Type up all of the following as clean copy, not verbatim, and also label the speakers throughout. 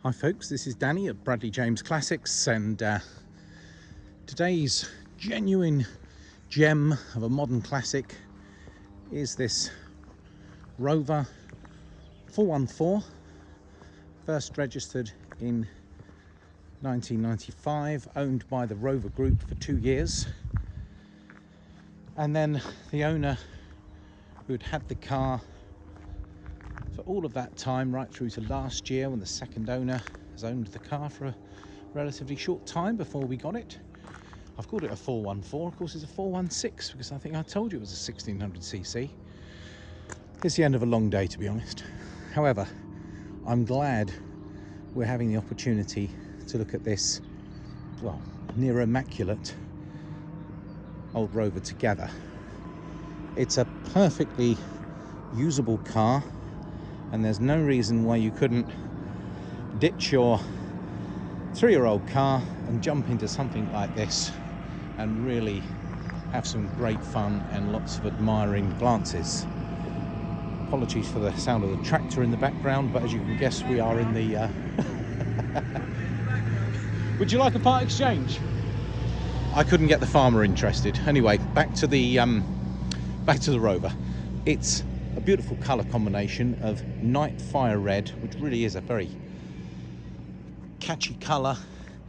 Speaker 1: Hi folks, this is Danny at Bradley James Classics, and today's genuine gem of a modern classic is this Rover 414, first registered in 1995, owned by the Rover Group for 2 years, and then the owner who had had the car for all of that time, right through to last year when the second owner has owned the car for a relatively short time before we got it. I've called it a 414, of course it's a 416 because I think I told you it was a 1600cc. It's the end of a long day, to be honest. However, I'm glad we're having the opportunity to look at this, well, near immaculate old Rover together. It's a perfectly usable car, and there's no reason why you couldn't ditch your 3-year-old car and jump into something like this and really have some great fun and lots of admiring glances. Apologies for the sound of the tractor in the background, but as you can guess, we are in the Would you like a part exchange? I couldn't get the farmer interested. Anyway, back to the Rover. It's a beautiful colour combination of night fire red, which really is a very catchy colour.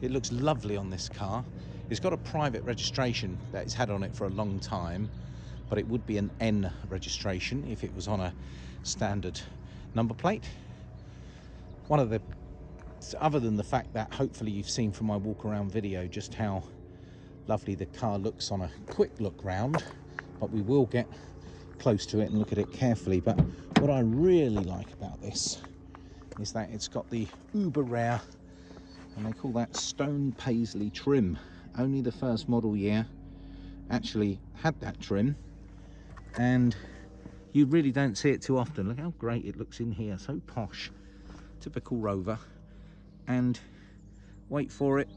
Speaker 1: It looks lovely on this car. It's got a private registration that it's had on it for a long time, but it would be an N registration if it was on a standard number plate. Other than the fact that hopefully you've seen from my walk around video just how lovely the car looks on a quick look round, but we will get close to it and look at it carefully. But what I really like about this is that it's got the uber rare, and they call that stone paisley trim. Only the first model year actually had that trim, and you really don't see it too often. Look how great it looks in here, so posh, typical Rover. And wait for it,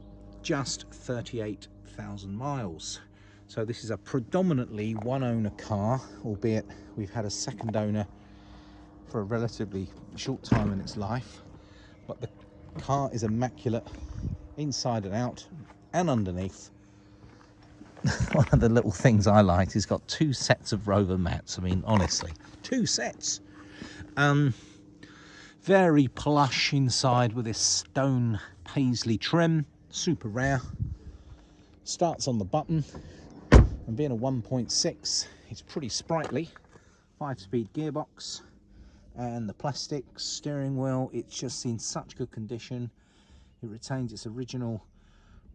Speaker 1: just 38,000 miles. So this is a predominantly one owner car, albeit we've had a second owner for a relatively short time in its life. But the car is immaculate inside and out and underneath. One of the little things I like is got 2 sets of Rover mats. I mean, honestly, 2 sets. Very plush inside with this stone paisley trim, super rare. Starts on the button, and being a 1.6, it's pretty sprightly. 5-speed gearbox, and the plastic steering wheel, it's just in such good condition. It retains its original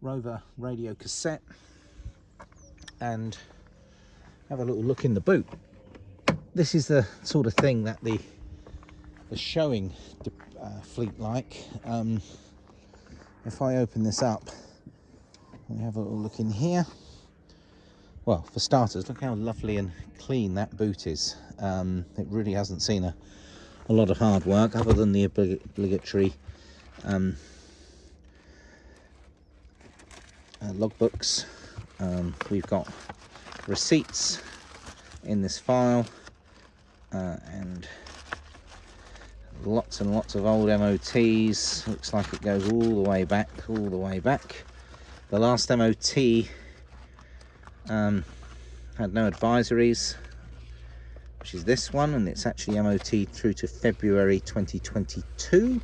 Speaker 1: Rover radio cassette. And have a little look in the boot. This is the sort of thing that the showing fleet like. If I open this up, we have a little look in here. Well, for starters, look how lovely and clean that boot is. It really hasn't seen a lot of hard work, other than the obligatory logbooks. We've got receipts in this file, and lots and lots of old MOTs. Looks like it goes all the way back. The last MOT had no advisories, which is this one, and it's actually MOT through to February 2022.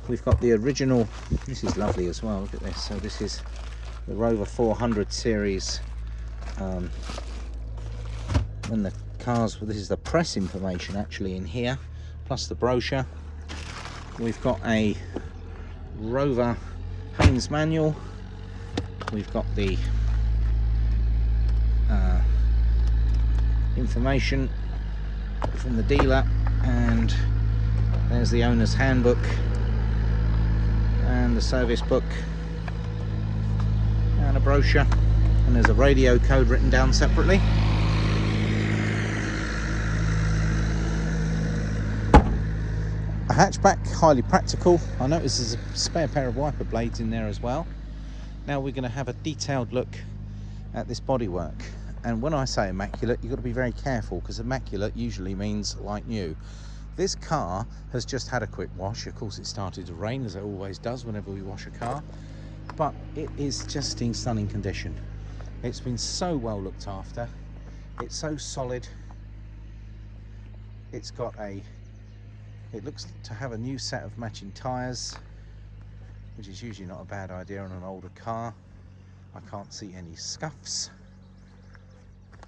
Speaker 1: We've got the original. This is lovely as well, look at this. So this is the Rover 400 series, and the cars, this is the press information actually in here, plus the brochure. We've got a Rover Haynes manual. We've got the information from the dealer, and there's the owner's handbook and the service book and a brochure, and there's a radio code written down separately. A hatchback, highly practical. I notice there's a spare pair of wiper blades in there as well. Now we're going to have a detailed look at this bodywork, and when I say immaculate, you've got to be very careful, because immaculate usually means like new. This car has just had a quick wash. Of course, it started to rain, as it always does whenever we wash a car, but it is just in stunning condition. It's been so well looked after. It's so solid. It's got it looks to have a new set of matching tyres, which is usually not a bad idea on an older car. I can't see any scuffs.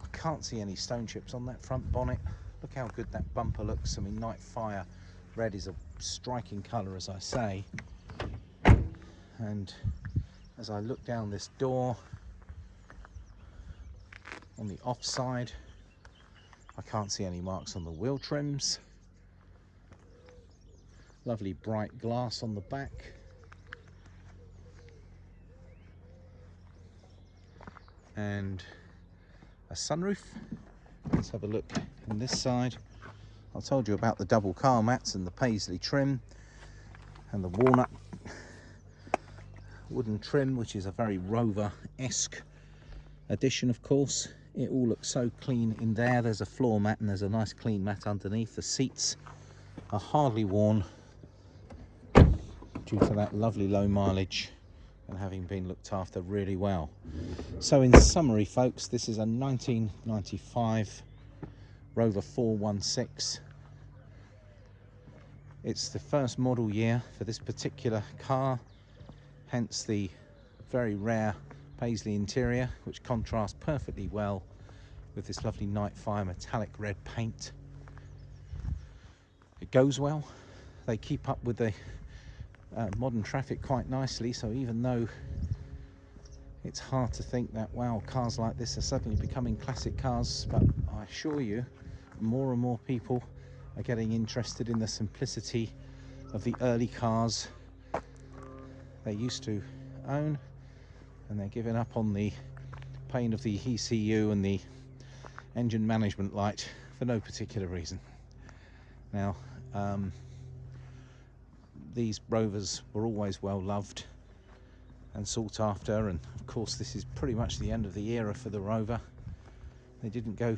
Speaker 1: I can't see any stone chips on that front bonnet. Look how good that bumper looks. I mean, Night Fire red is a striking colour, as I say. And as I look down this door, on the off side, I can't see any marks on the wheel trims. Lovely bright glass on the back. And a sunroof. Let's have a look on this side. I told you about the double car mats and the paisley trim and the walnut wooden trim, which is a very Rover-esque addition, of course. It all looks so clean in there. There's a floor mat and there's a nice clean mat underneath. The seats are hardly worn due to that lovely low mileage and having been looked after really well. So in summary, folks, this is a 1995 Rover 416. It's the first model year for this particular car, hence the very rare paisley interior, which contrasts perfectly well with this lovely Night Fire metallic red paint. It goes well. They keep up with the modern traffic quite nicely, so even though it's hard to think that, wow, cars like this are suddenly becoming classic cars, but I assure you, more and more people are getting interested in the simplicity of the early cars they used to own, and they're giving up on the pain of the ECU and the engine management light for no particular reason. Now, these Rovers were always well loved and sought after, and of course this is pretty much the end of the era for the Rover. They didn't go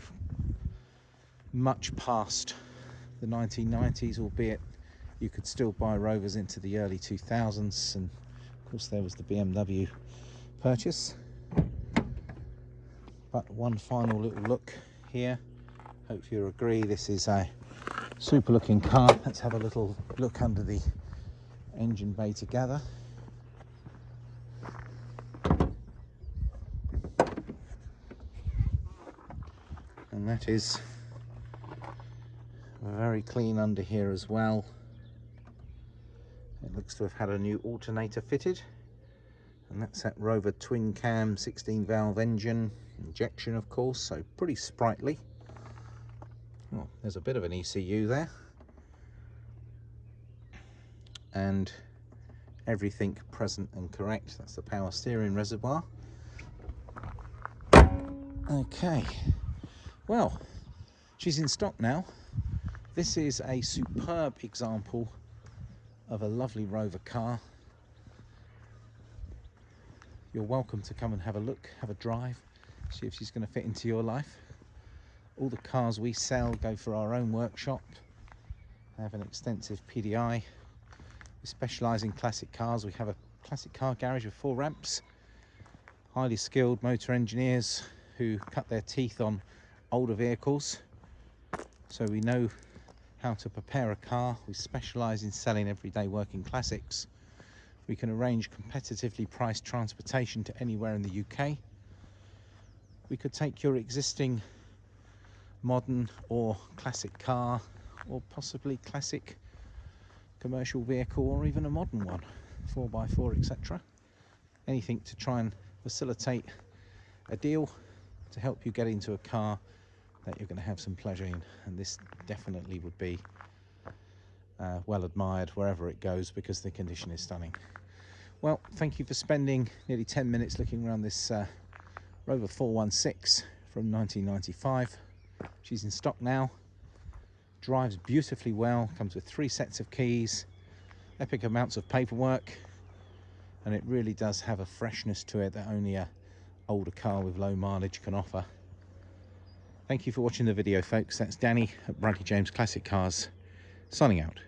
Speaker 1: much past the 1990s, albeit you could still buy Rovers into the early 2000s, and of course there was the BMW purchase. But one final little look here. Hope you agree this is a super looking car. Let's have a little look under the engine bay together. And that is very clean under here as well. It looks to have had a new alternator fitted, and that's that Rover twin cam 16 valve engine, injection of course, so pretty sprightly. Well, there's a bit of an ECU there, and everything present and correct. That's the power steering reservoir. Okay, well, she's in stock now. This is a superb example of a lovely Rover car. You're welcome to come and have a look, have a drive, see if she's going to fit into your life. All the cars we sell go for our own workshop. I have an extensive PDI. We specialise in classic cars. We have a classic car garage with 4 ramps, highly skilled motor engineers who cut their teeth on older vehicles, so we know how to prepare a car. We specialise in selling everyday working classics. We can arrange competitively priced transportation to anywhere in the UK. We could take your existing modern or classic car, or possibly classic commercial vehicle, or even a modern one, 4x4, etc. Anything to try and facilitate a deal to help you get into a car that you're going to have some pleasure in, and this definitely would be well admired wherever it goes because the condition is stunning. Well, thank you for spending nearly 10 minutes looking around this Rover 416 from 1995. She's in stock now, drives beautifully well, comes with 3 sets of keys, epic amounts of paperwork, and it really does have a freshness to it that only a older car with low mileage can offer. Thank you for watching the video, folks. That's Danny at Bradley James Classic Cars. signing out.